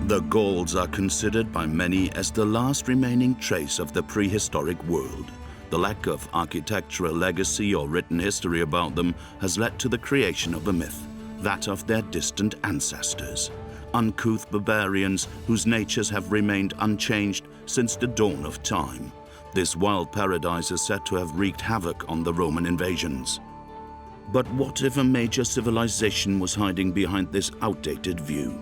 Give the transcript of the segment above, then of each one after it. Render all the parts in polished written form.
The Gauls are considered by many as the last remaining trace of the prehistoric world. The lack of architectural legacy or written history about them has led to the creation of a myth, that of their distant ancestors, uncouth barbarians whose natures have remained unchanged since the dawn of time. This wild paradise is said to have wreaked havoc on the Roman invasions. But what if a major civilization was hiding behind this outdated view?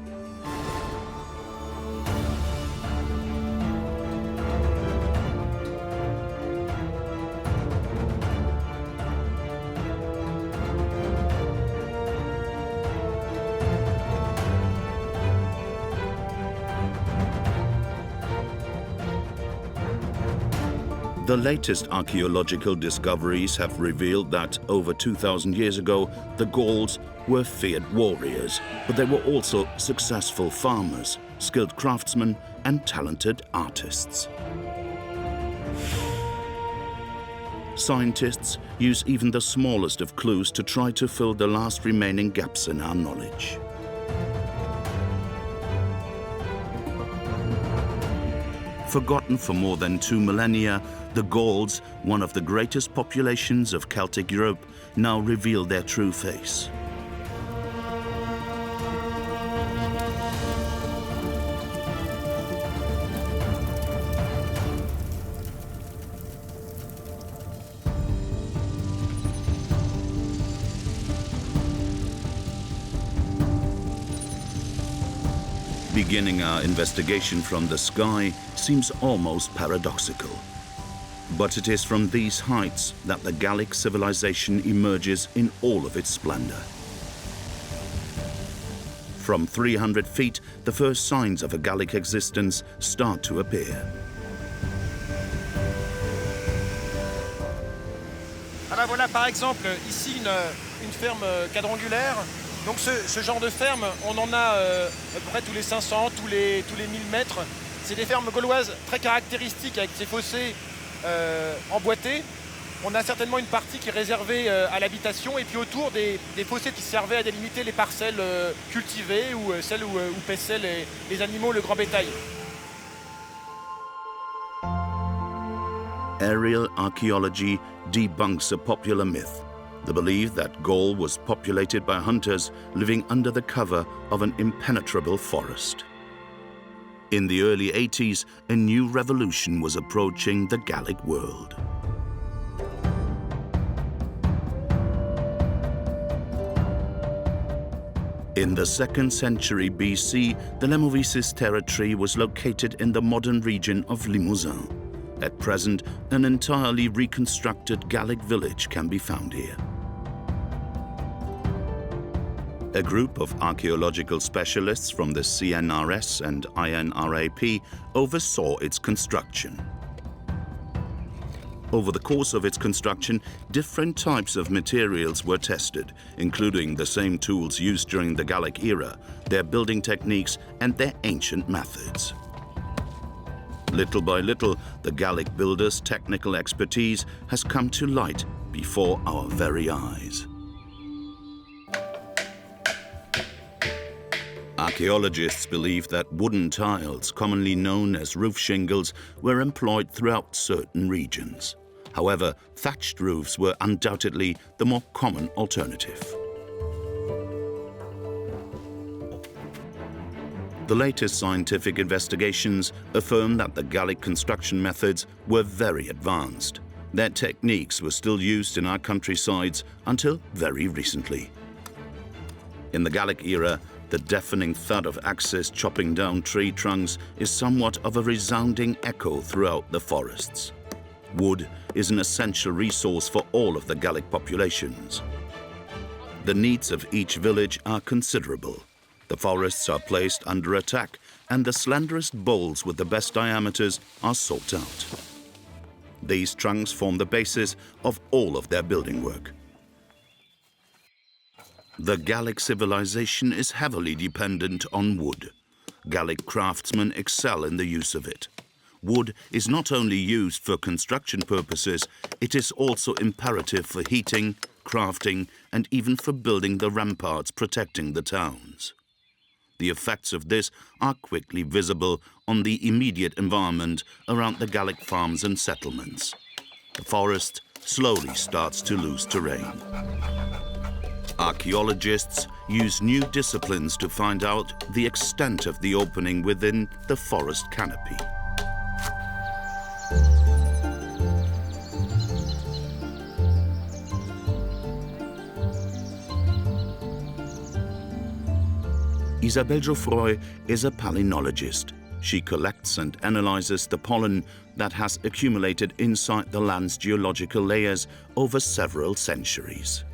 The latest archaeological discoveries have revealed that over 2,000 years ago, the Gauls were feared warriors, but they were also successful farmers, skilled craftsmen, and talented artists. Scientists use even the smallest of clues to try to fill the last remaining gaps in our knowledge. Forgotten for more than 2 millennia, the Gauls, one of the greatest populations of Celtic Europe, now reveal their true face. Beginning our investigation from the sky seems almost paradoxical. But it is from these heights that the Gallic civilization emerges in all of its splendor. From 300 feet, the first signs of a Gallic existence start to appear. Ah ben voilà, par exemple, ici une ferme quadrangulaire. Donc ce genre de ferme, on en a à peu près tous les 500, tous les 1000 mètres. C'est des fermes gauloises très caractéristiques avec ces fossés emboîtés. On a certainement une partie qui est réservée à l'habitation et puis autour des fossés qui servaient à délimiter les parcelles cultivées ou celles où paissaient les animaux, le grand bétail. Aerial archaeology debunks a popular myth, the belief that Gaul was populated by hunters living under the cover of an impenetrable forest. In the early 80s, a new revolution was approaching the Gallic world. In the 2nd century BC, the Lemovisis territory was located in the modern region of Limousin. At present, an entirely reconstructed Gallic village can be found here. A group of archaeological specialists from the CNRS and INRAP oversaw its construction. Over the course of its construction, different types of materials were tested, including the same tools used during the Gallic era, their building techniques, and their ancient methods. Little by little, the Gallic builders' technical expertise has come to light before our very eyes. Archaeologists believe that wooden tiles, commonly known as roof shingles, were employed throughout certain regions. However, thatched roofs were undoubtedly the more common alternative. The latest scientific investigations affirm that the Gallic construction methods were very advanced. Their techniques were still used in our countrysides until very recently. In the Gallic era, the deafening thud of axes chopping down tree trunks is somewhat of a resounding echo throughout the forests. Wood is an essential resource for all of the Gallic populations. The needs of each village are considerable. The forests are placed under attack, and the slenderest boles with the best diameters are sought out. These trunks form the basis of all of their building work. The Gallic civilization is heavily dependent on wood. Gallic craftsmen excel in the use of it. Wood is not only used for construction purposes, it is also imperative for heating, crafting, and even for building the ramparts protecting the towns. The effects of this are quickly visible on the immediate environment around the Gallic farms and settlements. The forest slowly starts to lose terrain. Archaeologists use new disciplines to find out the extent of the opening within the forest canopy. Isabelle Geoffroy is a palynologist. She collects and analyzes the pollen that has accumulated inside the land's geological layers over several centuries.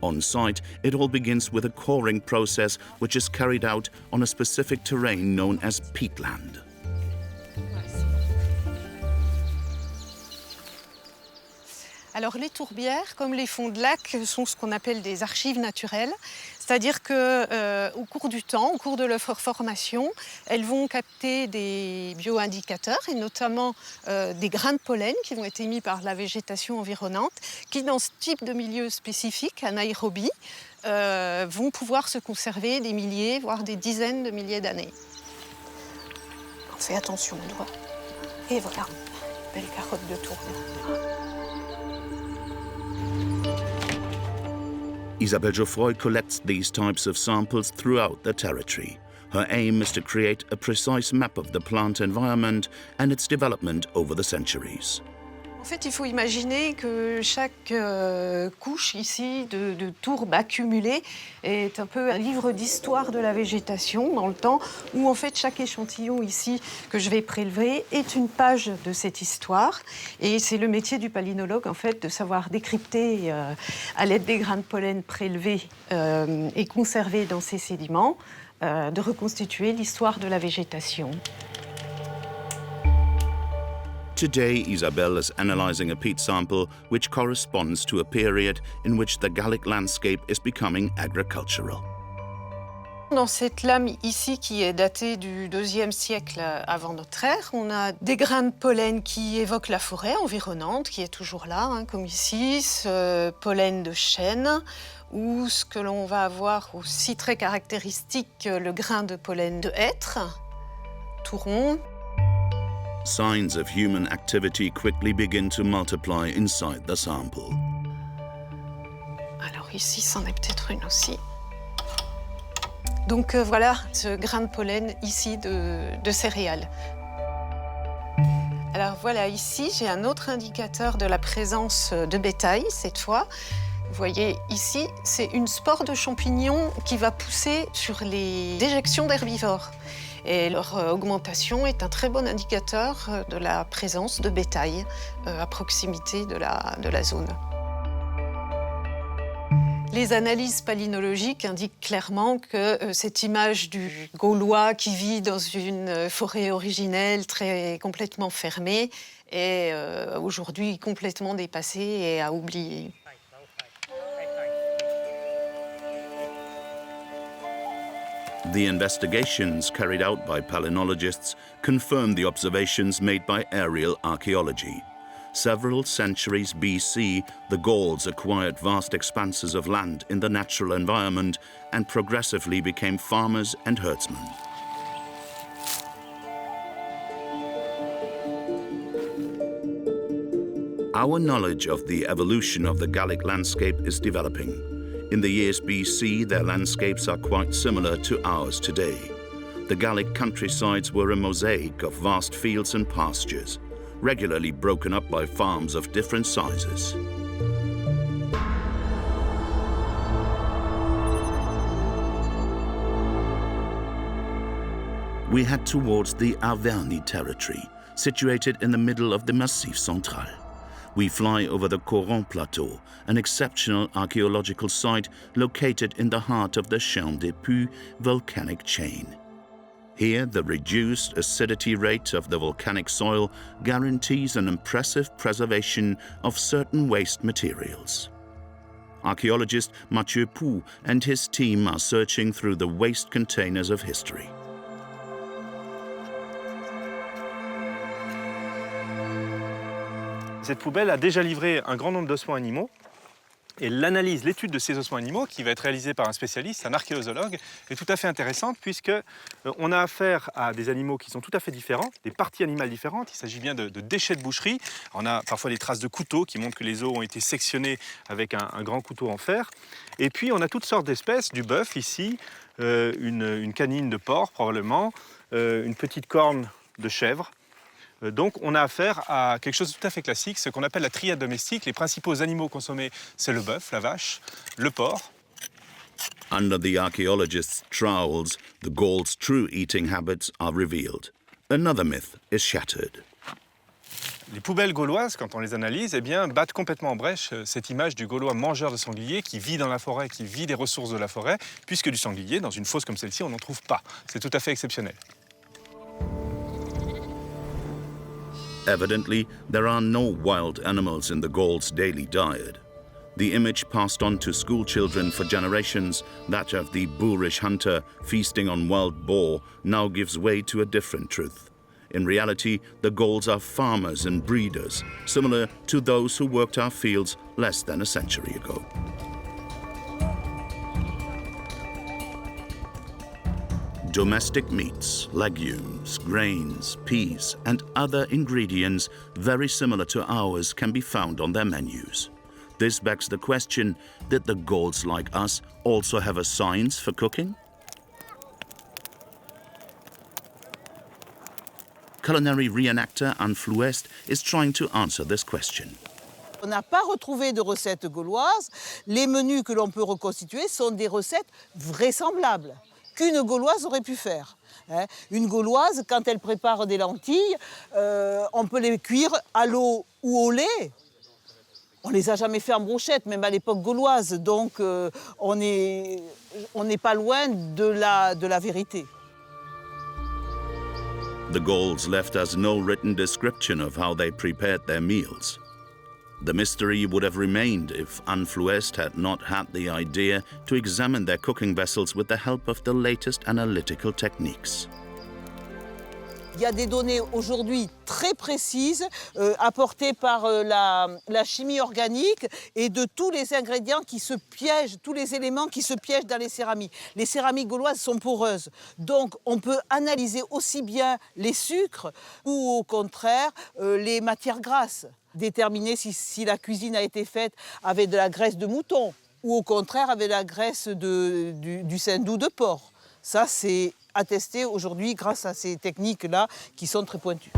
On site, it all begins with a coring process which is carried out on a specific terrain known as peatland. Alors les tourbières, comme les fonds de lac, sont ce qu'on appelle des archives naturelles. C'est-à-dire qu'au cours du temps, au cours de leur formation, elles vont capter des bioindicateurs, et notamment des grains de pollen qui vont être émis par la végétation environnante, qui dans ce type de milieu spécifique, anaérobie, vont pouvoir se conserver des milliers, voire des dizaines de milliers d'années. On fait attention au doigt. Et voilà, belle carotte de tourbe. Isabelle Geoffroy collects these types of samples throughout the territory. Her aim is to create a precise map of the plant environment and its development over the centuries. En fait, il faut imaginer que chaque couche ici de tourbe accumulée est un peu un livre d'histoire de la végétation dans le temps, où en fait chaque échantillon ici que je vais prélever est une page de cette histoire. Et c'est le métier du palynologue en fait de savoir décrypter à l'aide des grains de pollen prélevés et conservés dans ces sédiments, de reconstituer l'histoire de la végétation. Today, Isabelle is analyzing a peat sample which corresponds to a period in which the Gallic landscape is becoming agricultural. Dans cette lame ici, qui est datée du IIe siècle avant notre ère, on a des grains de pollen qui évoquent la forêt environnante, qui est toujours là, hein, comme ici, ce pollen de chêne, ou ce que l'on va avoir aussi très caractéristique, le grain de pollen de hêtre, tout rond. Signs of human activity quickly begin to multiply inside the sample. Alors ici, c'en est peut-être une aussi. Donc voilà ce grain de pollen ici de céréales. Alors voilà, ici, j'ai un autre indicateur de la présence de bétail, cette fois. Vous voyez, ici, c'est une spore de champignon qui va pousser sur les déjections d'herbivores. Et leur augmentation est un très bon indicateur de la présence de bétail à proximité de la zone. Les analyses palynologiques indiquent clairement que cette image du Gaulois qui vit dans une forêt originelle complètement fermée est aujourd'hui complètement dépassée et à oublier. The investigations carried out by palynologists confirm the observations made by aerial archaeology. Several centuries BC, the Gauls acquired vast expanses of land in the natural environment and progressively became farmers and herdsmen. Our knowledge of the evolution of the Gallic landscape is developing. In the years BC, their landscapes are quite similar to ours today. The Gallic countrysides were a mosaic of vast fields and pastures, regularly broken up by farms of different sizes. We head towards the Unveiling territory, situated in the middle of the Massif Central. We fly over the Coron Plateau, an exceptional archaeological site located in the heart of the Chêne des Puys volcanic chain. Here, the reduced acidity rate of the volcanic soil guarantees an impressive preservation of certain waste materials. Archaeologist Mathieu Pou and his team are searching through the waste containers of history. Cette poubelle a déjà livré un grand nombre d'ossements animaux Et l'analyse, l'étude de ces ossements animaux, qui va être réalisée par un spécialiste, un archéologue, est tout à fait intéressante puisque on a affaire à des animaux qui sont tout à fait différents, des parties animales différentes. Il s'agit bien de déchets de boucherie. On a parfois des traces de couteaux qui montrent que les os ont été sectionnés avec un grand couteau en fer. Et puis on a toutes sortes d'espèces, du bœuf ici, une canine de porc probablement, une petite corne de chèvre. Donc on a affaire à quelque chose de tout à fait classique, ce qu'on appelle la triade domestique. Les principaux animaux consommés, c'est le bœuf, la vache, le porc. Under the archaeologists' trowels, the Gauls' true eating habits are revealed. Another myth is shattered. Les poubelles gauloises, quand on les analyse, eh bien, battent complètement en brèche cette image du Gaulois mangeur de sanglier qui vit dans la forêt, qui vit des ressources de la forêt, puisque du sanglier, dans une fosse comme celle-ci, on n'en trouve pas. C'est tout à fait exceptionnel. Evidently, there are no wild animals in the Gauls' daily diet. The image passed on to school children for generations, that of the boorish hunter feasting on wild boar, now gives way to a different truth. In reality, the Gauls are farmers and breeders, similar to those who worked our fields less than a century ago. Domestic meats, legumes, grains, peas, and other ingredients very similar to ours can be found on their menus. This begs the question, did the Gauls like us also have a science for cooking? Culinary reenactor Anne Flouest is trying to answer this question. On n'a pas retrouvé de recettes gauloises. Les menus que l'on peut reconstituer sont des recettes vraisemblables qu'une Gauloise aurait pu faire. Une Gauloise, quand elle prépare des lentilles, on peut les cuire à l'eau ou au lait. On ne les a jamais fait en brochette, même à l'époque gauloise. Donc on n'est pas loin de la vérité. The Gauls left us no written description of how they prepared their meals. The mystery would have remained if Anne Flouest had not had the idea to examine their cooking vessels with the help of the latest analytical techniques. Il y a des données aujourd'hui très précises apportées par la chimie organique et de tous les ingrédients qui se piègent, tous les éléments qui se piègent dans les céramiques. Les céramiques gauloises sont poreuses, donc on peut analyser aussi bien les sucres ou au contraire les matières grasses. Déterminer si la cuisine a été faite avec de la graisse de mouton ou au contraire avec la graisse du sein-doux de porc. Ça, c'est attesté aujourd'hui grâce à ces techniques-là qui sont très pointues.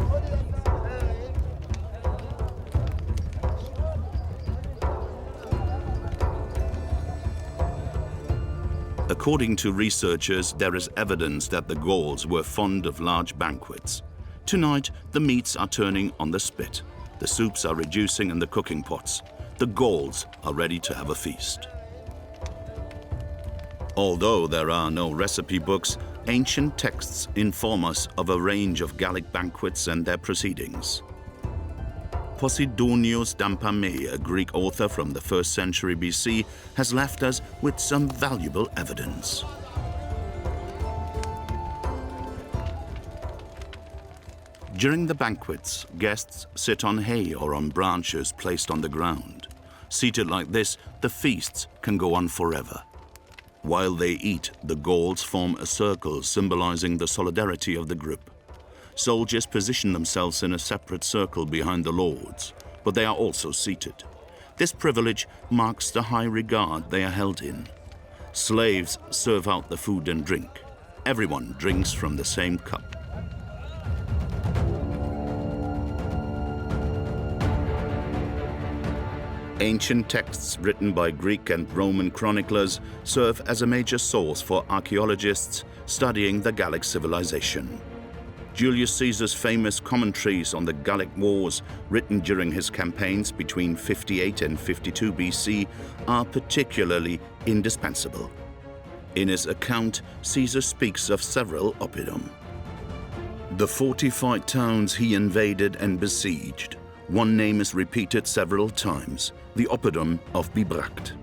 According to researchers, there is evidence that the Gauls were fond of large banquets. Tonight, the meats are turning on the spit. The soups are reducing in the cooking pots. The Gauls are ready to have a feast. Although there are no recipe books, ancient texts inform us of a range of Gallic banquets and their proceedings. Posidonios Dampame, a Greek author from the 1st century BC, has left us with some valuable evidence. During the banquets, guests sit on hay or on branches placed on the ground. Seated like this, the feasts can go on forever. While they eat, the Gauls form a circle symbolizing the solidarity of the group. Soldiers position themselves in a separate circle behind the lords, but they are also seated. This privilege marks the high regard they are held in. Slaves serve out the food and drink. Everyone drinks from the same cup. Ancient texts written by Greek and Roman chroniclers serve as a major source for archaeologists studying the Gallic civilization. Julius Caesar's famous commentaries on the Gallic wars, written during his campaigns between 58 and 52 BC, are particularly indispensable. In his account, Caesar speaks of several oppidum. The fortified towns he invaded and besieged. One name is repeated several times, the oppidum of Bibracte.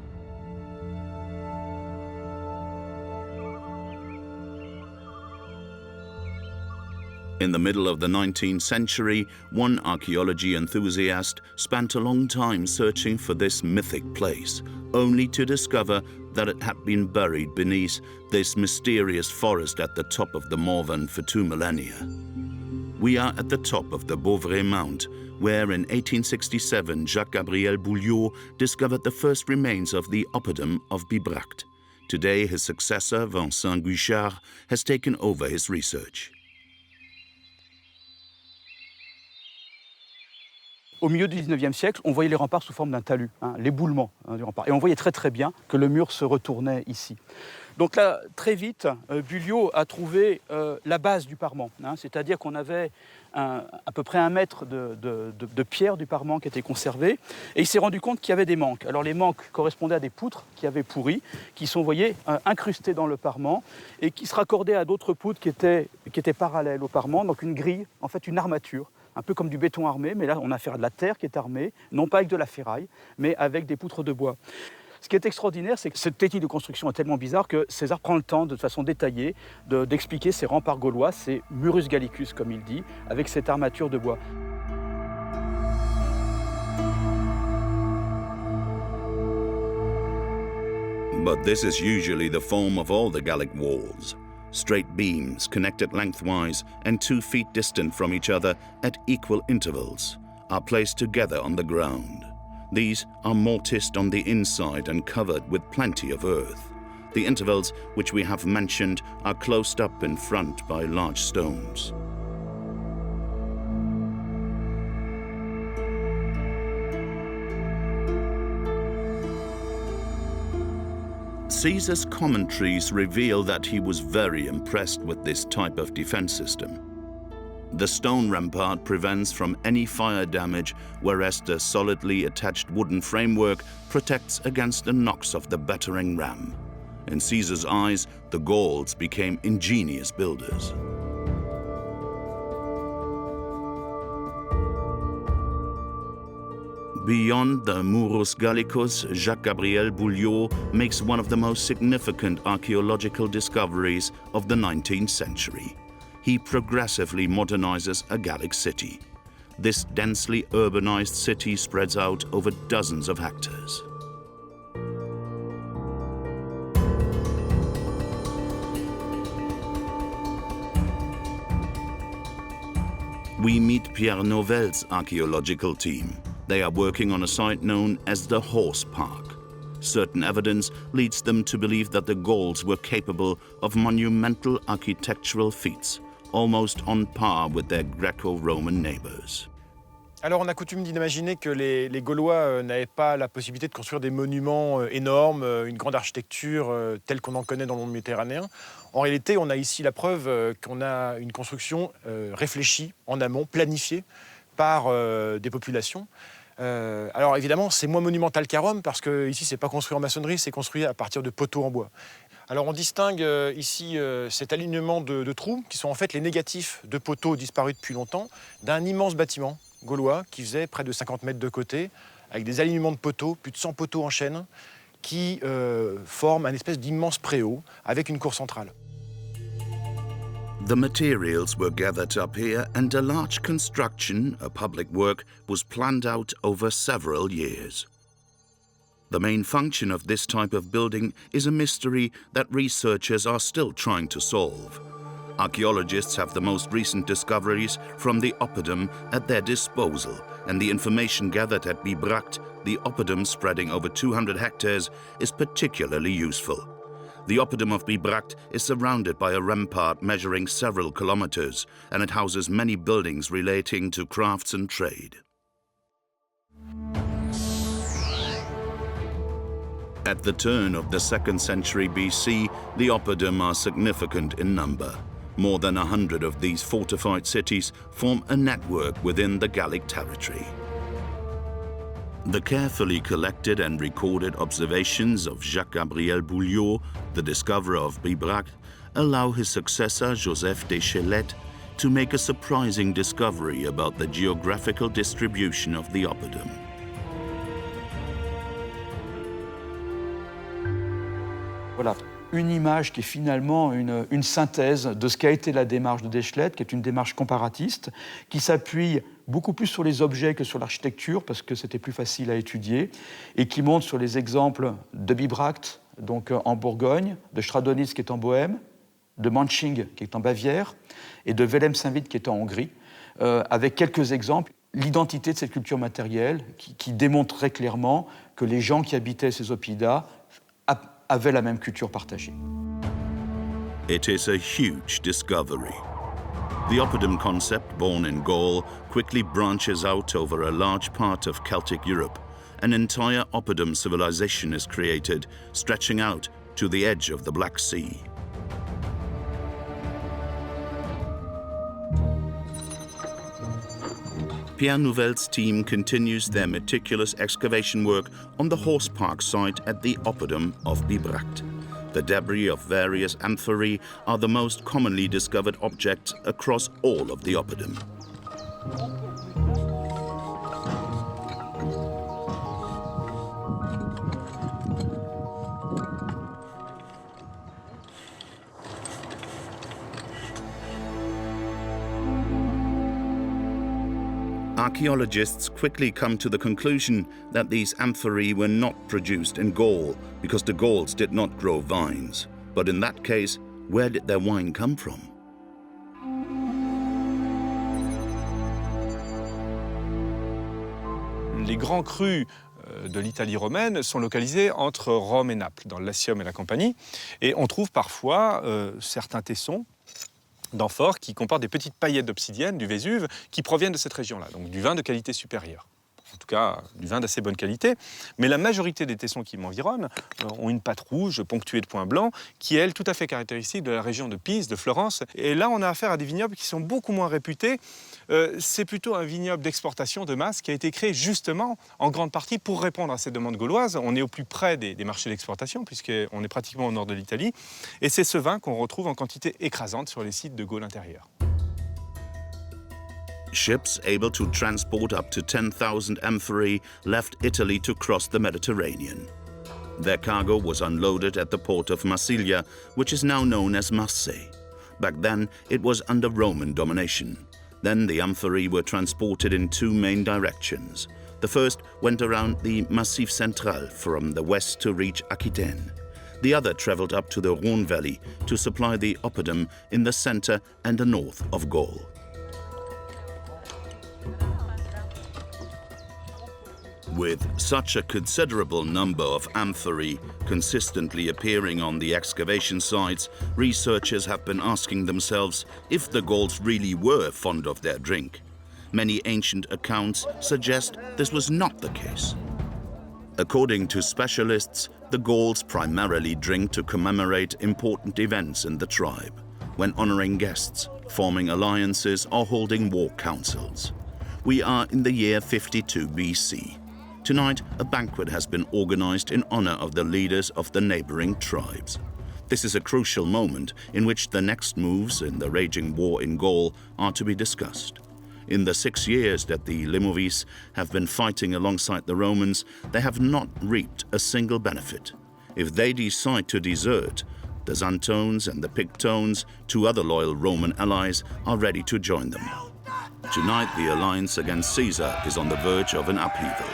In the middle of the 19th century, one archaeology enthusiast spent a long time searching for this mythic place, only to discover that it had been buried beneath this mysterious forest at the top of the Morvan for 2 millennia. We are at the top of the Beauvray Mount, where in 1867 Jacques-Gabriel Bouliot discovered the first remains of the oppidum of Bibracte. Today, his successor, Vincent Guichard, has taken over his research. Au milieu du 19e siècle, on voyait les remparts sous forme d'un talus, l'éboulement du rempart. Et on voyait très très bien que le mur se retournait ici. Donc là, très vite, Bouliot a trouvé la base du parement. C'est-à-dire qu'on avait à peu près 1 mètre de pierre du parement qui était conservé. Et il s'est rendu compte qu'il y avait des manques. Alors les manques correspondaient à des poutres qui avaient pourri, qui sont, vous voyez, incrustées dans le parement et qui se raccordaient à d'autres poutres qui étaient parallèles au parement. Donc une grille, en fait une armature. Un peu comme du béton armé, mais là on a affaire à de la terre qui est armée, non pas avec de la ferraille, mais avec des poutres de bois. Ce qui est extraordinaire, c'est que cette technique de construction est tellement bizarre que César prend le temps, de façon détaillée, d'expliquer ces remparts gaulois, ces murus gallicus, comme il dit, avec cette armature de bois. But this is usually the form of all the Gallic walls. Straight beams connected lengthwise and 2 feet distant from each other at equal intervals are placed together on the ground. These are mortised on the inside and covered with plenty of earth. The intervals which we have mentioned are closed up in front by large stones. Caesar's commentaries reveal that he was very impressed with this type of defense system. The stone rampart prevents from any fire damage, whereas the solidly attached wooden framework protects against the knocks of the battering ram. In Caesar's eyes, the Gauls became ingenious builders. Beyond the Murus Gallicus, Jacques-Gabriel Bouliot makes one of the most significant archaeological discoveries of the 19th century. He progressively modernizes a Gallic city. This densely urbanized city spreads out over dozens of hectares. We meet Pierre Novel's archaeological team. They are working on a site known as the Horse Park. Certain evidence leads them to believe that the Gauls were capable of monumental architectural feats, almost on par with their Greco-Roman neighbors. Alors on a coutume d'imaginer que les Gaulois n'avaient pas la possibilité de construire des monuments énormes, une grande architecture telle qu'on en connaît dans le monde méditerranéen. En réalité, on a ici la preuve qu'on a une construction réfléchie en amont, planifiée par des populations. Alors évidemment, c'est moins monumental qu'à Rome parce que ici, c'est pas construit en maçonnerie, c'est construit à partir de poteaux en bois. Alors on distingue ici cet alignement de trous qui sont en fait les négatifs de poteaux disparus depuis longtemps d'un immense bâtiment gaulois qui faisait près de 50 mètres de côté avec des alignements de poteaux, plus de 100 poteaux en chaîne qui forment un espèce d'immense préau avec une cour centrale. The materials were gathered up here and a large construction, a public work, was planned out over several years. The main function of this type of building is a mystery that researchers are still trying to solve. Archaeologists have the most recent discoveries from the oppidum at their disposal, and the information gathered at Bibracte, the oppidum spreading over 200 hectares, is particularly useful. The oppidum of Bibracte is surrounded by a rampart measuring several kilometers, and it houses many buildings relating to crafts and trade. At the turn of the 2nd century BC, the oppidum are significant in number. More than 100 of these fortified cities form a network within the Gallic territory. The carefully collected and recorded observations of Jacques-Gabriel Bouliot, the discoverer of Bibracte, allow his successor Joseph Deschelette to make a surprising discovery about the geographical distribution of the oppidum. Voilà, une image qui est finalement une synthèse de ce qu'a été la démarche de Deschlet, qui est une démarche comparatiste, qui s'appuie beaucoup plus sur les objets que sur l'architecture, parce que c'était plus facile à étudier, et qui monte sur les exemples de Bibracte, donc en Bourgogne, de Stradonitz, qui est en Bohême, de Manching, qui est en Bavière, et de Velem-Saint-Vith, qui est en Hongrie, avec quelques exemples. L'identité de cette culture matérielle qui démontre très clairement que les gens qui habitaient ces oppidas avaient la même culture partagée. It is a huge discovery. The oppidum concept, born in Gaul, quickly branches out over a large part of Celtic Europe. An entire oppidum civilization is created, stretching out to the edge of the Black Sea. Pierre Nouvel's team continues their meticulous excavation work on the horse park site at the oppidum of Bibracte. The debris of various amphorae are the most commonly discovered objects across all of the oppidum. Archaeologists quickly come to the conclusion that these amphorae were not produced in Gaul because the Gauls did not grow vines. But in that case, where did their wine come from? Les grands crus de l'Italie romaine sont localisés entre Rome et Naples, dans le Latium et la Campanie. Et on trouve parfois certains tessons d'amphores qui comportent des petites paillettes d'obsidienne du Vésuve qui proviennent de cette région-là, donc du vin de qualité supérieure. En tout cas, du vin d'assez bonne qualité. Mais la majorité des tessons qui m'environnent ont une pâte rouge ponctuée de points blancs qui est, elle, tout à fait caractéristique de la région de Pise, de Florence. Et là, on a affaire à des vignobles qui sont beaucoup moins réputés. C'est plutôt un vignoble d'exportation de masse qui a été créé justement en grande partie pour répondre à ces demandes gauloises. On est au plus près des marchés d'exportation puisqu'on est pratiquement au nord de l'Italie. Et c'est ce vin qu'on retrouve en quantité écrasante sur les sites de Gaule intérieure. Ships able to transport up to 10,000 amphorae left Italy to cross the Mediterranean. Their cargo was unloaded at the port of Massilia, which is now known as Marseille. Back then, it was under Roman domination. Then the amphorae were transported in two main directions. The first went around the Massif Central from the west to reach Aquitaine. The other travelled up to the Rhône Valley to supply the oppidum in the centre and the north of Gaul. With such a considerable number of amphorae consistently appearing on the excavation sites, researchers have been asking themselves if the Gauls really were fond of their drink. Many ancient accounts suggest this was not the case. According to specialists, the Gauls primarily drink to commemorate important events in the tribe, when honouring guests, forming alliances or holding war councils. We are in the year 52 BC. Tonight, a banquet has been organized in honor of the leaders of the neighboring tribes. This is a crucial moment in which the next moves in the raging war in Gaul are to be discussed. In the 6 years that the Limoges have been fighting alongside the Romans, they have not reaped a single benefit. If they decide to desert, the Xantones and the Pictones, two other loyal Roman allies, are ready to join them. Tonight, the alliance against Caesar is on the verge of an upheaval.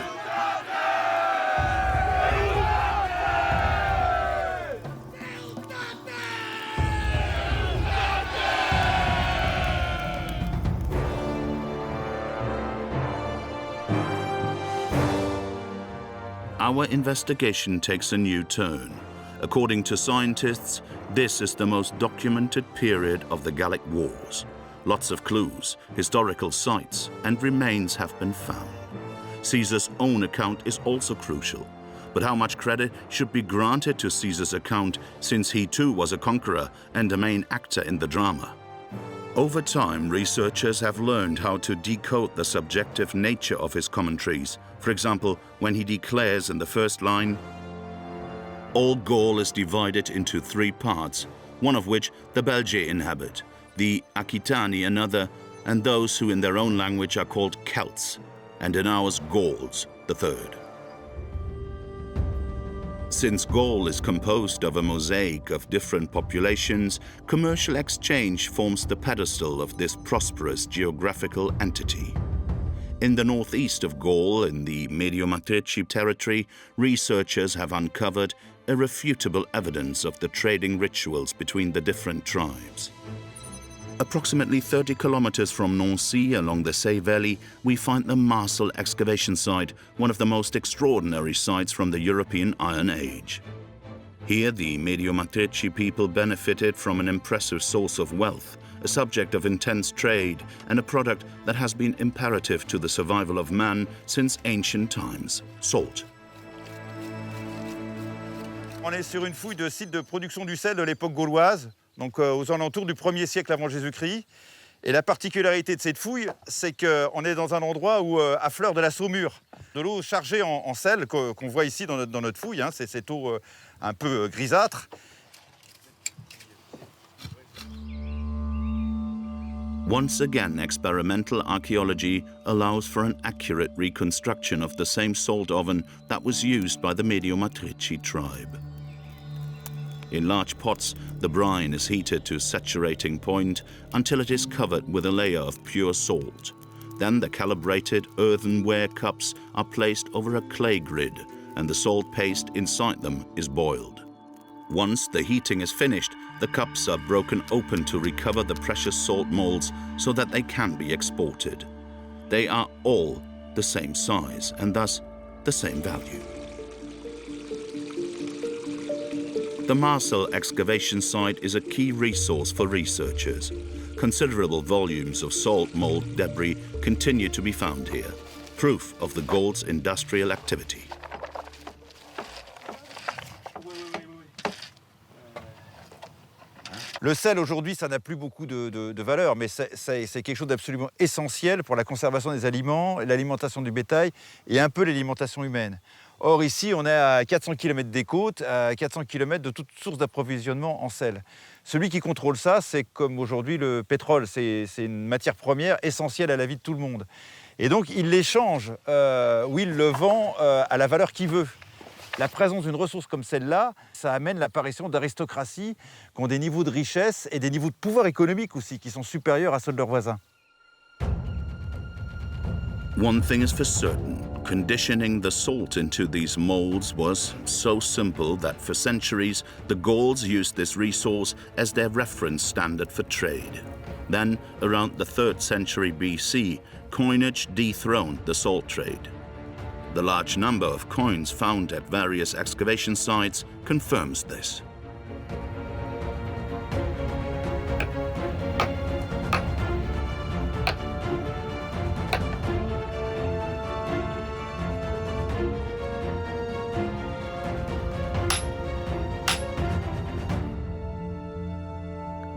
Our investigation takes a new turn. According to scientists, this is the most documented period of the Gallic Wars. Lots of clues, historical sites, and remains have been found. Caesar's own account is also crucial. But how much credit should be granted to Caesar's account, since he too was a conqueror and a main actor in the drama? Over time, researchers have learned how to decode the subjective nature of his commentaries. For example, when he declares in the first line, "All Gaul is divided into 3 parts, one of which the Belgae inhabit, the Aquitani another, and those who in their own language are called Celts, and in ours Gauls, the third." Since Gaul is composed of a mosaic of different populations, commercial exchange forms the pedestal of this prosperous geographical entity. In the northeast of Gaul, in the Mediomatrici territory, researchers have uncovered irrefutable evidence of the trading rituals between the different tribes. Approximately 30 kilometers from Nancy, along the Seine Valley, we find the Marcel excavation site, one of the most extraordinary sites from the European Iron Age. Here, the Mediomatrici people benefited from an impressive source of wealth, a subject of intense trade, and a product that has been imperative to the survival of man since ancient times: salt. On est sur une fouille de site de production du sel de l'époque gauloise, donc aux alentours du 1er siècle avant Jésus-Christ. Et la particularité de cette fouille, c'est qu'on est dans un endroit où, à fleur de la saumure, de l'eau chargée en sel qu'on voit ici dans notre fouille, hein, c'est cette eau un peu grisâtre. Once again, experimental archaeology allows for an accurate reconstruction of the same salt oven that was used by the Mediomatrici tribe. In large pots, the brine is heated to saturating point until it is covered with a layer of pure salt. Then the calibrated earthenware cups are placed over a clay grid, and the salt paste inside them is boiled. Once the heating is finished, the cups are broken open to recover the precious salt molds so that they can be exported. They are all the same size and thus the same value. The Marcel excavation site is a key resource for researchers. Considerable volumes of salt mold debris continue to be found here, proof of the Gauls' industrial activity. Le sel, aujourd'hui, ça n'a plus beaucoup de valeur, mais c'est quelque chose d'absolument essentiel pour la conservation des aliments, l'alimentation du bétail et un peu l'alimentation humaine. Or, ici, on est à 400 km des côtes, à 400 km de toute source d'approvisionnement en sel. Celui qui contrôle ça, c'est comme aujourd'hui le pétrole, c'est une matière première essentielle à la vie de tout le monde. Et donc, il l'échange ou il le vend à la valeur qu'il veut. La présence d'une ressource comme celle-là, ça amène l'apparition d'aristocraties qui ont des niveaux de richesse et des niveaux de pouvoir économique aussi qui sont supérieurs à ceux de leurs voisins. One thing is for certain, conditioning the salt into these molds was so simple that for centuries the Gauls used this resource as their reference standard for trade. Then, around the 3rd century BC, coinage dethroned the salt trade. The large number of coins found at various excavation sites confirms this.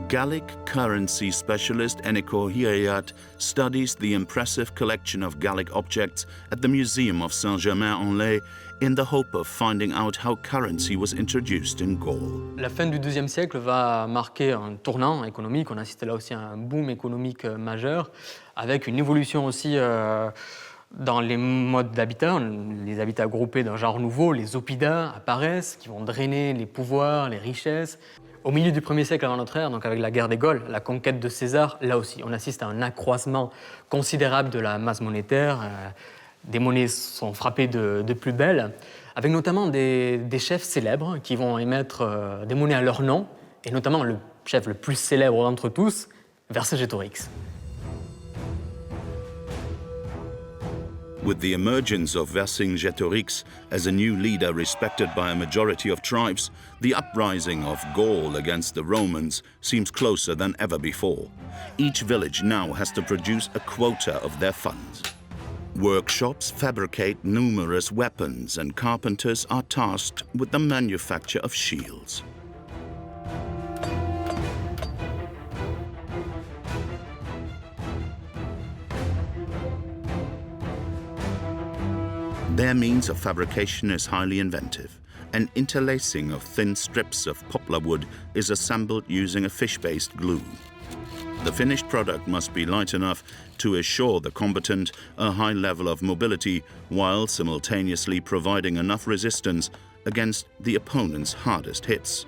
Gallic currency specialist Eniko Hiriat studies the impressive collection of Gallic objects at the Museum of Saint-Germain-en-Laye in the hope of finding out how currency was introduced in Gaul. La fin du XIIe siècle va marquer un tournant économique. On assiste là aussi à un boom économique majeur, avec une évolution aussi dans les modes d'habitat. Les habitats groupés d'un genre nouveau, les oppidums apparaissent, qui vont drainer les pouvoirs, les richesses. Au milieu du 1er siècle avant notre ère, donc avec la guerre des Gaules, la conquête de César, là aussi, on assiste à un accroissement considérable de la masse monétaire. Des monnaies sont frappées de plus belles, avec notamment des chefs célèbres qui vont émettre des monnaies à leur nom, et notamment le chef le plus célèbre d'entre tous, Vercingétorix. With the emergence of Vercingétorix as a new leader respected by a majority of tribes, the uprising of Gaul against the Romans seems closer than ever before. Each village now has to produce a quota of their funds. Workshops fabricate numerous weapons, and carpenters are tasked with the manufacture of shields. Their means of fabrication is highly inventive. An interlacing of thin strips of poplar wood is assembled using a fish-based glue. The finished product must be light enough to assure the combatant a high level of mobility while simultaneously providing enough resistance against the opponent's hardest hits.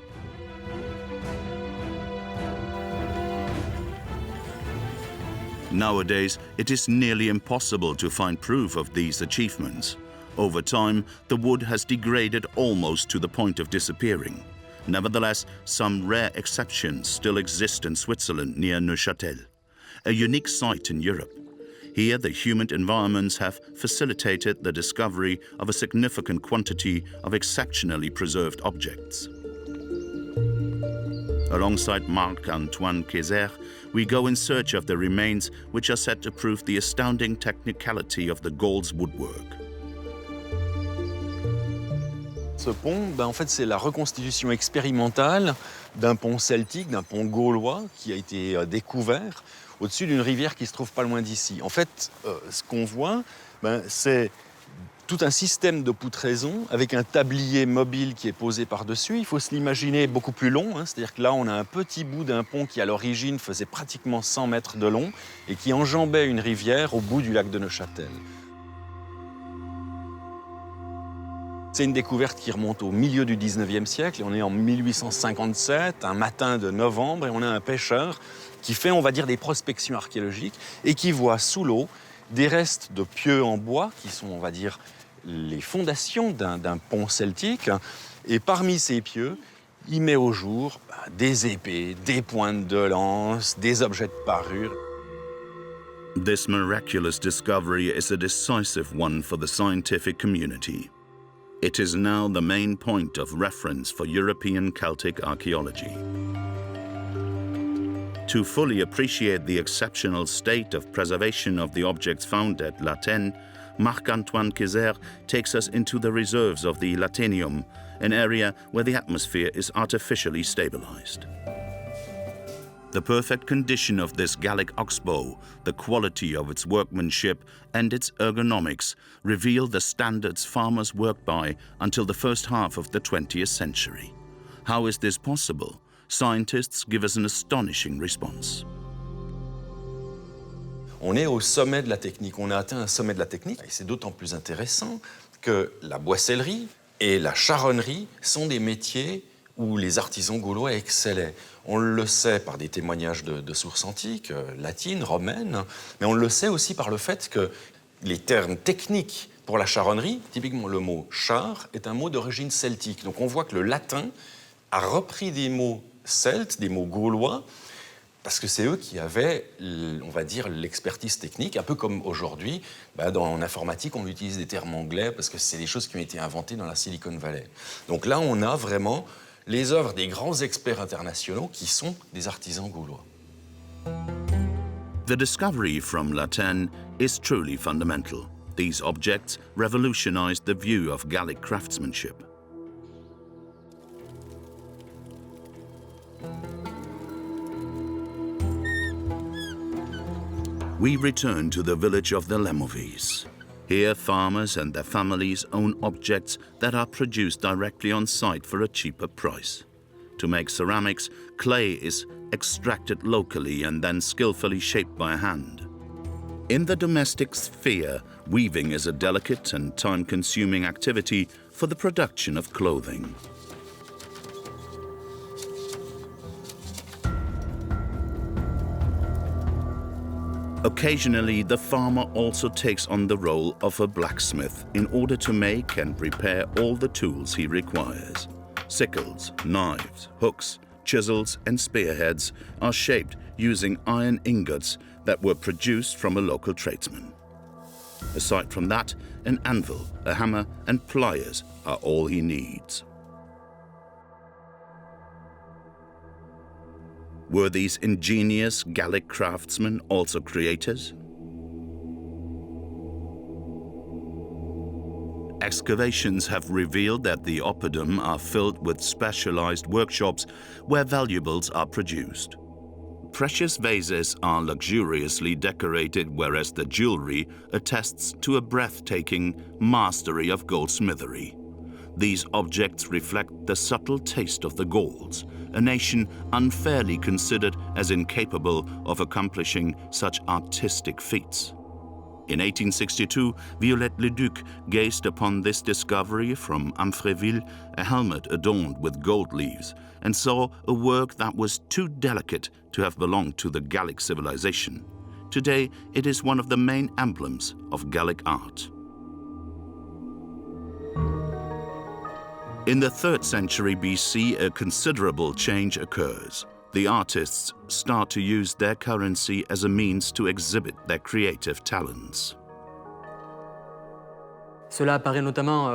Nowadays, it is nearly impossible to find proof of these achievements. Over time, the wood has degraded almost to the point of disappearing. Nevertheless, some rare exceptions still exist in Switzerland near Neuchâtel, a unique site in Europe. Here, the humid environments have facilitated the discovery of a significant quantity of exceptionally preserved objects. Alongside Marc-Antoine Kayser, we go in search of the remains which are said to prove the astounding technicality of the Gauls woodwork. Ce pont, en fait, c'est la reconstitution expérimentale d'un pont celtique, d'un pont gaulois qui a été découvert au-dessus d'une rivière qui se trouve pas loin d'ici. En fait, ce qu'on voit, c'est tout un système de poutraison avec un tablier mobile qui est posé par-dessus. Il faut se l'imaginer beaucoup plus long, c'est-à-dire que là, on a un petit bout d'un pont qui, à l'origine, faisait pratiquement 100 mètres de long et qui enjambait une rivière au bout du lac de Neuchâtel. C'est une découverte qui remonte au milieu du 19e siècle. On est en 1857, un matin de novembre, et on a un pêcheur qui fait, on va dire, des prospections archéologiques et qui voit sous l'eau des restes de pieux en bois qui sont, on va dire, les fondations d'un pont celtique. Et parmi ces pieux, il met au jour des épées, des pointes de lance, des objets de parure. This miraculous discovery is a decisive one for the scientific community. It is now the main point of reference for European Celtic archaeology. To fully appreciate the exceptional state of preservation of the objects found at Latène, Marc-Antoine Kayser takes us into the reserves of the Latenium, an area where the atmosphere is artificially stabilized. The perfect condition of this Gallic oxbow, the quality of its workmanship and its ergonomics reveal the standards farmers worked by until the first half of the 20th century. How is this possible? Scientists give us an astonishing response. On est au sommet de la technique, on a atteint un sommet de la technique, et c'est d'autant plus intéressant que la boissellerie et la charronnerie sont des métiers où les artisans gaulois excellaient. On le sait par des témoignages de sources antiques, latines, romaines, mais on le sait aussi par le fait que les termes techniques pour la charronnerie, typiquement le mot char, est un mot d'origine celtique. Donc on voit que le latin a repris des mots celtes, des mots gaulois, parce que c'est eux qui avaient, on va dire, l'expertise technique, un peu comme aujourd'hui, en informatique, on utilise des termes anglais parce que c'est des choses qui ont été inventées dans la Silicon Valley. Donc là, on a vraiment les œuvres des grands experts internationaux qui sont des artisans gaulois. The discovery from Latène is truly fundamental. These objects revolutionized the view of Gallic craftsmanship. We return to the village of the Lemovies. Here, farmers and their families own objects that are produced directly on site for a cheaper price. To make ceramics, clay is extracted locally and then skillfully shaped by hand. In the domestic sphere, weaving is a delicate and time-consuming activity for the production of clothing. Occasionally, the farmer also takes on the role of a blacksmith in order to make and prepare all the tools he requires. Sickles, knives, hooks, chisels, and spearheads are shaped using iron ingots that were produced from a local tradesman. Aside from that, an anvil, a hammer, and pliers are all he needs. Were these ingenious Gallic craftsmen also creators? Excavations have revealed that the oppidum are filled with specialized workshops where valuables are produced. Precious vases are luxuriously decorated, whereas the jewelry attests to a breathtaking mastery of goldsmithery. These objects reflect the subtle taste of the Gauls, a nation unfairly considered as incapable of accomplishing such artistic feats. In 1862, Viollet le Duc gazed upon this discovery from Amfreville, a helmet adorned with gold leaves, and saw a work that was too delicate to have belonged to the Gallic civilization. Today, it is one of the main emblems of Gallic art. In the 3rd century BC, a considerable change occurs. The artists start to use their currency as a means to exhibit their creative talents. Cela apparaît notamment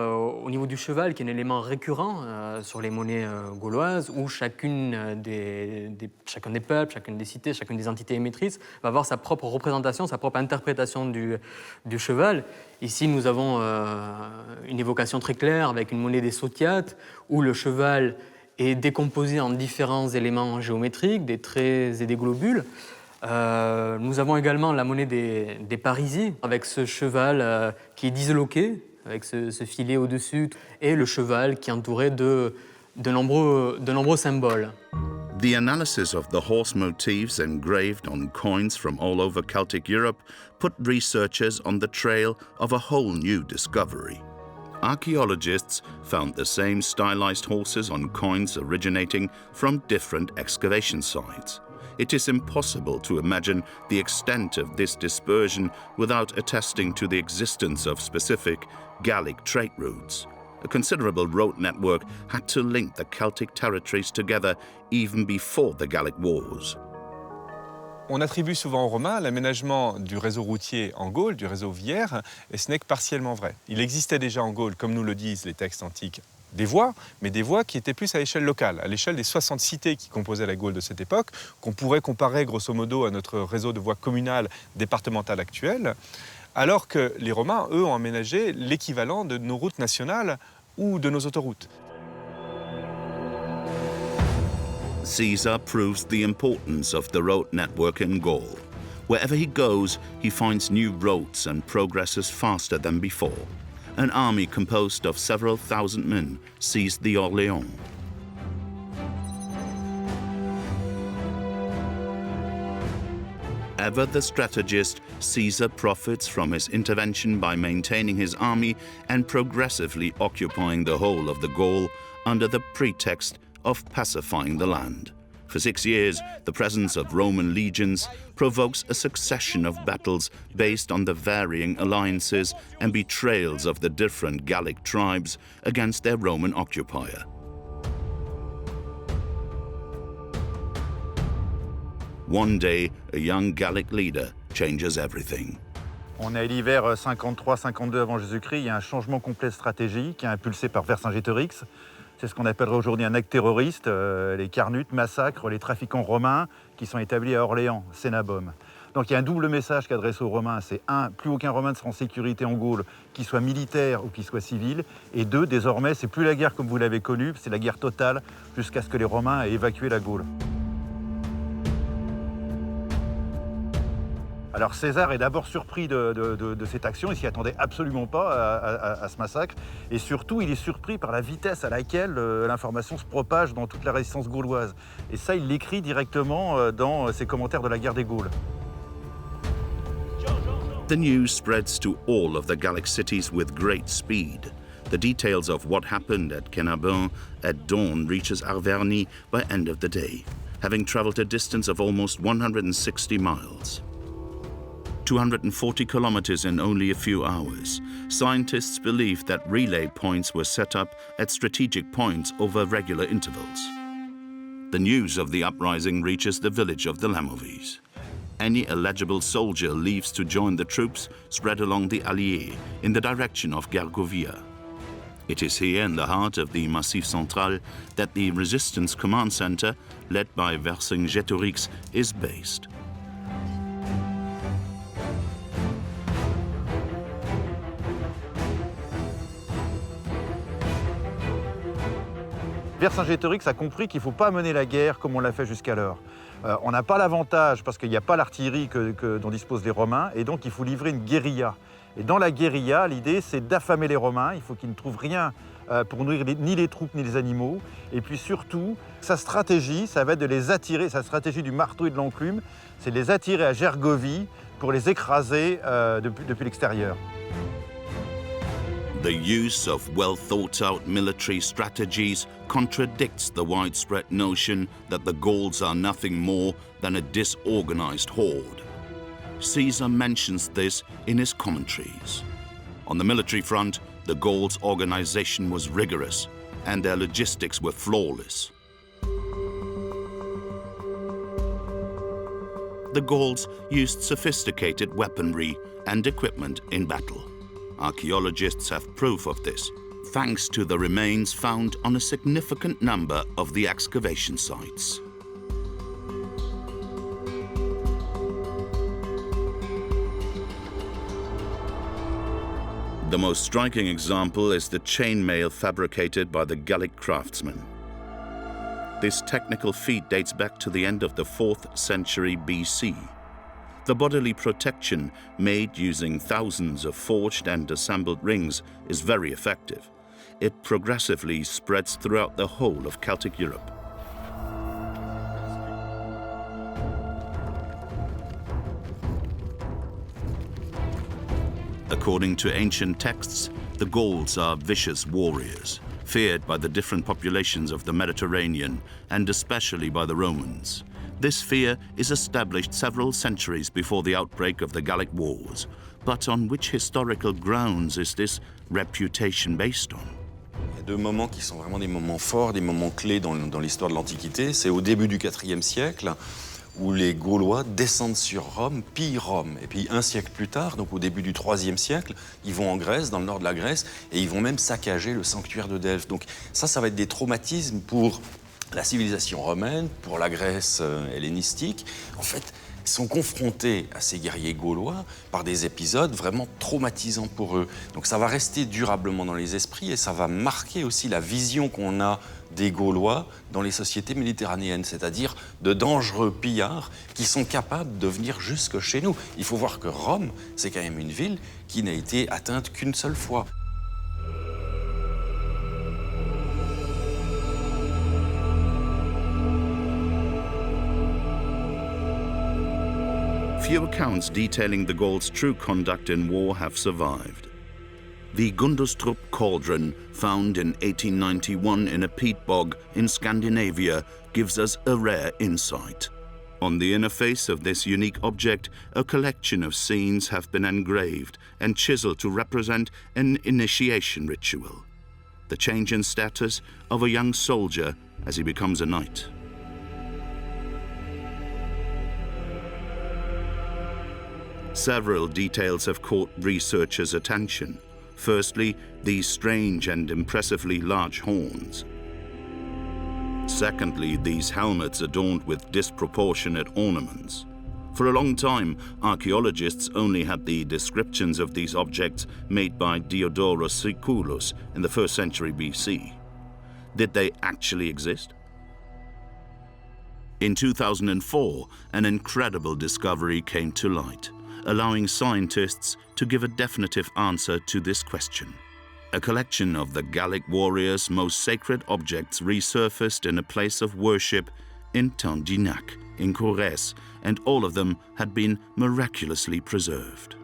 au niveau du cheval, qui est un élément récurrent sur les monnaies gauloises, où chacun des peuples, chacune des cités, chacune des entités émettrices va avoir sa propre représentation, sa propre interprétation du cheval. Ici, nous avons une évocation très claire avec une monnaie des Sotiates, où le cheval est décomposé en différents éléments géométriques, des traits et des globules. Nous avons également la monnaie des Parisis, avec ce cheval qui est disloqué, avec ce filet au-dessus, et le cheval qui est entouré de nombreux symboles. The analysis of the horse motifs engraved on coins from all over Celtic Europe put researchers on the trail of a whole new discovery. Archaeologists found the same stylized horses on coins originating from different excavation sites. It is impossible to imagine the extent of this dispersion without attesting to the existence of specific Gallic trade routes. A considerable road network had to link the Celtic territories together even before the Gallic Wars. On attribue souvent aux Romains l'aménagement du réseau routier en Gaule, du réseau viaire, et ce n'est que partiellement vrai. Il existait déjà en Gaule, comme nous le disent les textes antiques, des voies, mais des voies qui étaient plus à l'échelle locale, à l'échelle des 60 cités qui composaient la Gaule de cette époque, qu'on pourrait comparer grosso modo à notre réseau de voies communales départementales actuelles, alors que les Romains, eux, ont aménagé l'équivalent de nos routes nationales ou de nos autoroutes. Caesar proves the importance of the road network in Gaul. Wherever he goes, he finds new roads and progresses faster than before. An army composed of several thousand men seized the Orléans. Ever the strategist, Caesar profits from his intervention by maintaining his army and progressively occupying the whole of the Gaul under the pretext of pacifying the land. For 6 years, the presence of Roman legions provokes a succession of battles based on the varying alliances and betrayals of the different Gallic tribes against their Roman occupier. One day, a young Gallic leader changes everything. On est l'hiver 53-52 avant Jésus-Christ, il y a un changement complet de stratégie qui est impulsé par Vercingétorix. C'est ce qu'on appellerait aujourd'hui un acte terroriste. Les Carnutes massacrent les trafiquants romains qui sont établis à Orléans, Cénabum. Donc il y a un double message qu'adresse aux Romains, c'est un, plus aucun Romain ne sera en sécurité en Gaule, qu'il soit militaire ou qu'il soit civil, et deux, désormais, c'est plus la guerre comme vous l'avez connue, c'est la guerre totale jusqu'à ce que les Romains aient évacué la Gaule. Alors César est d'abord surpris de cette action, il ne s'y attendait absolument pas à ce massacre, et surtout il est surpris par la vitesse à laquelle l'information se propage dans toute la résistance gauloise. Et ça, il l'écrit directement dans ses commentaires de la guerre des Gaules. The news spreads to all of the Gallic cities with great speed. The details of what happened at Cénabum at dawn reaches Arverni by end of the day, having traveled a distance of almost 160 miles. 240 kilometers in only a few hours. Scientists believe that relay points were set up at strategic points over regular intervals. The news of the uprising reaches the village of the Lamovies. Any eligible soldier leaves to join the troops spread along the Allier in the direction of Gergovia. It is here in the heart of the Massif Central that the Resistance Command Center, led by Vercingétorix, is based. Vercingétorix a compris qu'il ne faut pas mener la guerre comme on l'a fait jusqu'alors. On n'a pas l'avantage parce qu'il n'y a pas l'artillerie dont disposent les Romains, et donc il faut livrer une guérilla. Et dans la guérilla, l'idée c'est d'affamer les Romains, il faut qu'ils ne trouvent rien pour nourrir ni les troupes ni les animaux. Et puis surtout, sa stratégie, ça va être de les attirer, sa stratégie du marteau et de l'enclume, c'est de les attirer à Gergovie pour les écraser depuis l'extérieur. The use of well-thought-out military strategies contradicts the widespread notion that the Gauls are nothing more than a disorganized horde. Caesar mentions this in his commentaries. On the military front, the Gauls' organization was rigorous, and their logistics were flawless. The Gauls used sophisticated weaponry and equipment in battle. Archaeologists have proof of this, thanks to the remains found on a significant number of the excavation sites. The most striking example is the chainmail fabricated by the Gallic craftsmen. This technical feat dates back to the end of the 4th century BC. The bodily protection made using thousands of forged and assembled rings is very effective. It progressively spreads throughout the whole of Celtic Europe. According to ancient texts, the Gauls are vicious warriors, feared by the different populations of the Mediterranean and especially by the Romans. This fear is established several centuries before the outbreak of the Gallic Wars. But on which historical grounds is this reputation based on? Il y a deux moments qui sont vraiment des moments forts, des moments clés dans l'histoire de l'Antiquité. C'est au début du IVe siècle, où les Gaulois descendent sur Rome, pillent Rome. Et puis un siècle plus tard, donc au début du IIIe siècle, ils vont en Grèce, dans le nord de la Grèce, et ils vont même saccager le sanctuaire de Delphes. Donc ça va être des traumatismes pour la civilisation romaine, pour la Grèce hellénistique. En fait, ils sont confrontés à ces guerriers gaulois par des épisodes vraiment traumatisants pour eux. Donc ça va rester durablement dans les esprits et ça va marquer aussi la vision qu'on a des Gaulois dans les sociétés méditerranéennes, c'est-à-dire de dangereux pillards qui sont capables de venir jusque chez nous. Il faut voir que Rome, c'est quand même une ville qui n'a été atteinte qu'une seule fois. Few accounts detailing the Gauls' true conduct in war have survived. The Gundustrup cauldron, found in 1891 in a peat bog in Scandinavia, gives us a rare insight. On the inner face of this unique object, a collection of scenes have been engraved and chiseled to represent an initiation ritual, the change in status of a young soldier as he becomes a knight. Several details have caught researchers' attention. Firstly, these strange and impressively large horns. Secondly, these helmets adorned with disproportionate ornaments. For a long time, archaeologists only had the descriptions of these objects made by Diodorus Siculus in the 1st century BC. Did they actually exist? In 2004, an incredible discovery came to light, allowing scientists to give a definitive answer to this question. A collection of the Gallic warriors' most sacred objects resurfaced in a place of worship in Tandinac, in Corrèze, and all of them had been miraculously preserved.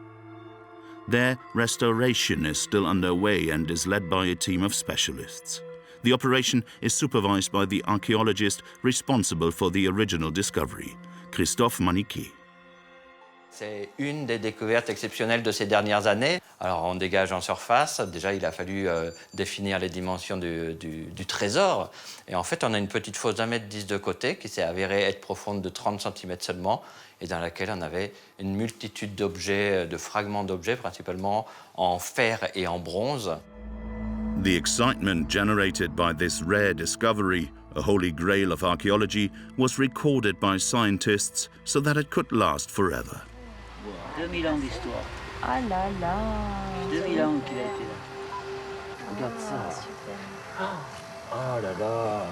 Their restoration is still underway and is led by a team of specialists. The operation is supervised by the archaeologist responsible for the original discovery, Christophe Maniquet. C'est une des découvertes exceptionnelles de ces dernières années. Alors on dégage en surface, déjà il a fallu définir les dimensions du trésor. Et en fait on a une petite fosse d'1,10 m de côté qui s'est avérée être profonde de 30 cm seulement et dans laquelle on avait une multitude d'objets, de fragments d'objets, principalement en fer et en bronze. The excitement generated by this rare discovery, a holy grail of archaeology, was recorded by scientists so that it could last forever. 2000 ans d'histoire. Ah là là. 2000 ans qu'il a été là. Regarde ça. Super. Oh là là.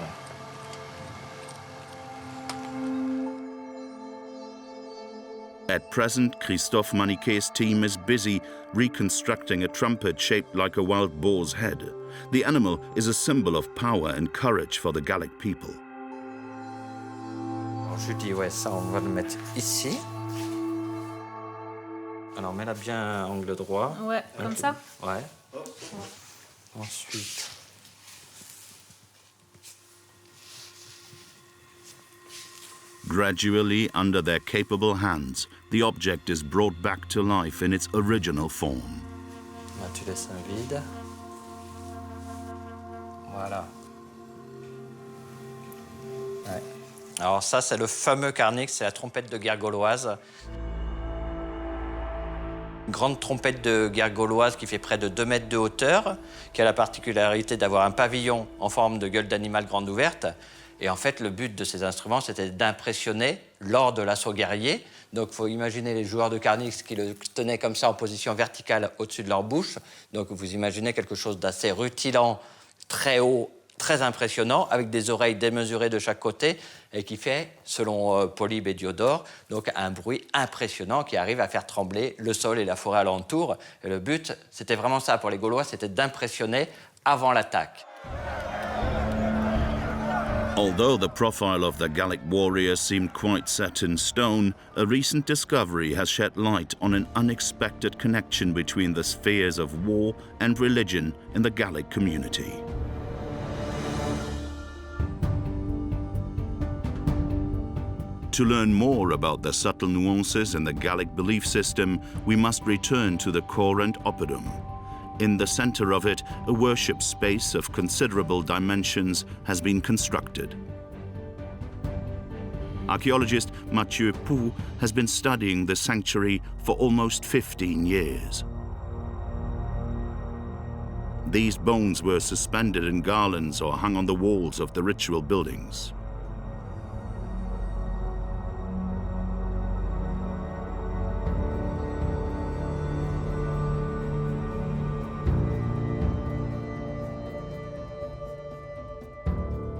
At present, Christophe Maniquet's team is busy reconstructing a trumpet shaped like a wild boar's head. The animal is a symbol of power and courage for the Gallic people. Alors, je dis, ouais, ça, on va le mettre ici. Alors mets-la bien angle droit. Ouais, comme ça. Ouais. Ensuite. Gradually, under their capable hands, the object is brought back to life in its original form. Là, tu laisses un vide. Voilà. Ouais. Alors ça, c'est le fameux carnix, c'est la trompette de guerre gauloise. Une grande trompette de guerre gauloise qui fait près de 2 mètres de hauteur, qui a la particularité d'avoir un pavillon en forme de gueule d'animal grande ouverte. Et en fait, le but de ces instruments, c'était d'impressionner lors de l'assaut guerrier. Donc, il faut imaginer les joueurs de carnix qui le tenaient comme ça en position verticale au-dessus de leur bouche. Donc, vous imaginez quelque chose d'assez rutilant, très haut, très impressionnant, avec des oreilles démesurées de chaque côté et qui fait, selon Polybe et Diodore, donc un bruit impressionnant qui arrive à faire trembler le sol et la forêt alentour. Et le but, c'était vraiment ça pour les Gaulois, c'était d'impressionner avant l'attaque. Although the profile of the Gallic warrior seemed quite set in stone, a recent discovery has shed light on an unexpected connection between the spheres of war and religion in the Gallic community. To learn more about the subtle nuances in the Gallic belief system, we must return to the core and oppidum. In the center of it, a worship space of considerable dimensions has been constructed. Archaeologist Mathieu Pou has been studying the sanctuary for almost 15 years. These bones were suspended in garlands or hung on the walls of the ritual buildings.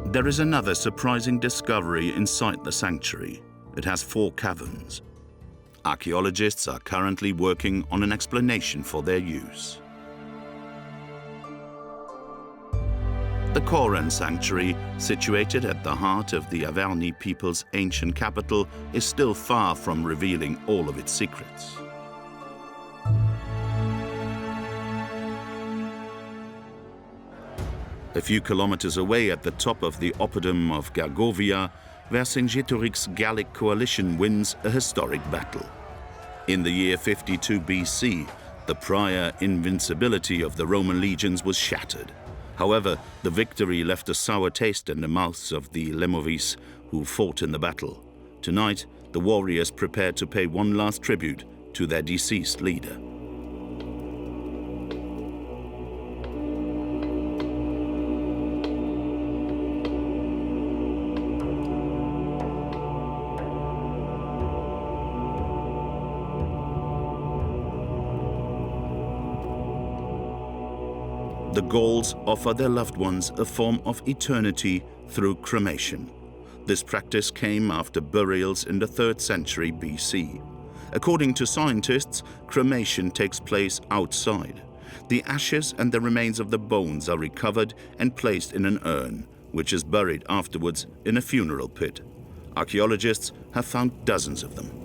There is another surprising discovery inside the sanctuary. It has 4 caverns. Archaeologists are currently working on an explanation for their use. The Coran sanctuary, situated at the heart of the Averni people's ancient capital, is still far from revealing all of its secrets. A few kilometers away at the top of the oppidum of Gergovia, Vercingetorix's Gallic coalition wins a historic battle. In the year 52 BC, the prior invincibility of the Roman legions was shattered. However, the victory left a sour taste in the mouths of the Lemovis who fought in the battle. Tonight, the warriors prepare to pay one last tribute to their deceased leader. The Gauls offer their loved ones a form of eternity through cremation. This practice came after burials in the 3rd century BC. According to scientists, cremation takes place outside. The ashes and the remains of the bones are recovered and placed in an urn, which is buried afterwards in a funeral pit. Archaeologists have found dozens of them.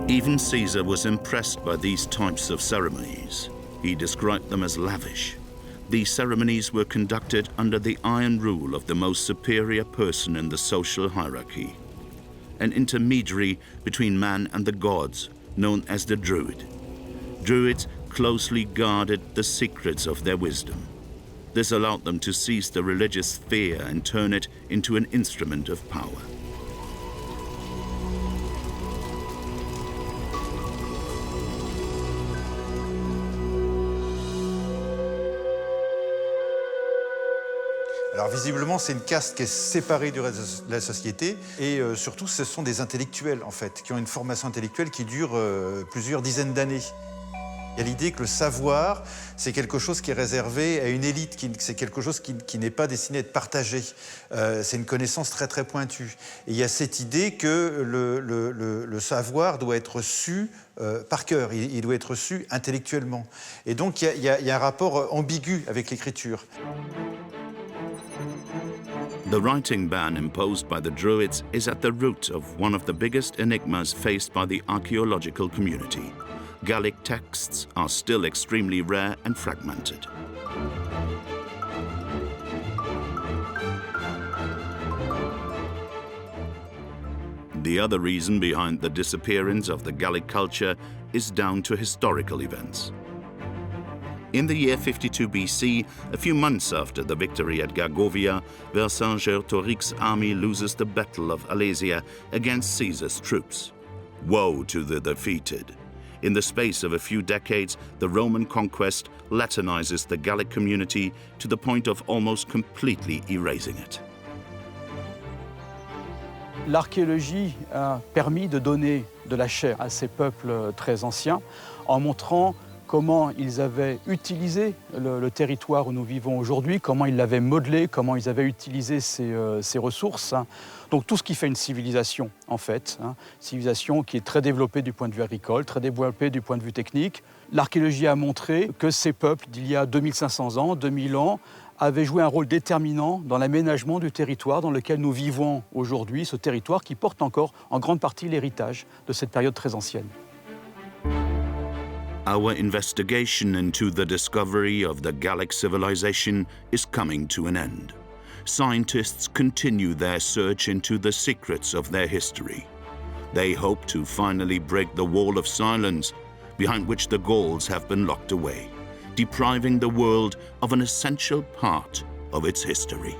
Even Caesar was impressed by these types of ceremonies. He described them as lavish. These ceremonies were conducted under the iron rule of the most superior person in the social hierarchy, an intermediary between man and the gods, known as the Druid. Druids closely guarded the secrets of their wisdom. This allowed them to seize the religious sphere and turn it into an instrument of power. Alors visiblement, c'est une caste qui est séparée du reste de la société et surtout, ce sont des intellectuels en fait, qui ont une formation intellectuelle qui dure plusieurs dizaines d'années. Il y a l'idée que le savoir, c'est quelque chose qui est réservé à une élite, c'est quelque chose qui n'est pas destiné à être partagé. C'est une connaissance très très pointue. Et il y a cette idée que le savoir doit être su par cœur, il doit être su intellectuellement. Et donc il y a un rapport ambigu avec l'écriture. The writing ban imposed by the Druids is at the root of one of the biggest enigmas faced by the archaeological community. Gallic texts are still extremely rare and fragmented. The other reason behind the disappearance of the Gallic culture is down to historical events. In the year 52 BC, a few months after the victory at Gergovia, Vercingetorix's army loses the Battle of Alesia against Caesar's troops. Woe to the defeated! In the space of a few decades, the Roman conquest Latinizes the Gallic community to the point of almost completely erasing it. L'archéologie a permis de donner de la chair à ces peuples très anciens en montrant comment ils avaient utilisé le territoire où nous vivons aujourd'hui, comment ils l'avaient modelé, comment ils avaient utilisé ces ressources. Donc tout ce qui fait une civilisation, en fait. Civilisation qui est très développée du point de vue agricole, très développée du point de vue technique. L'archéologie a montré que ces peuples, d'il y a 2500 ans, 2000 ans, avaient joué un rôle déterminant dans l'aménagement du territoire dans lequel nous vivons aujourd'hui, ce territoire qui porte encore en grande partie l'héritage de cette période très ancienne. Our investigation into the discovery of the Gallic civilization is coming to an end. Scientists continue their search into the secrets of their history. They hope to finally break the wall of silence behind which the Gauls have been locked away, depriving the world of an essential part of its history.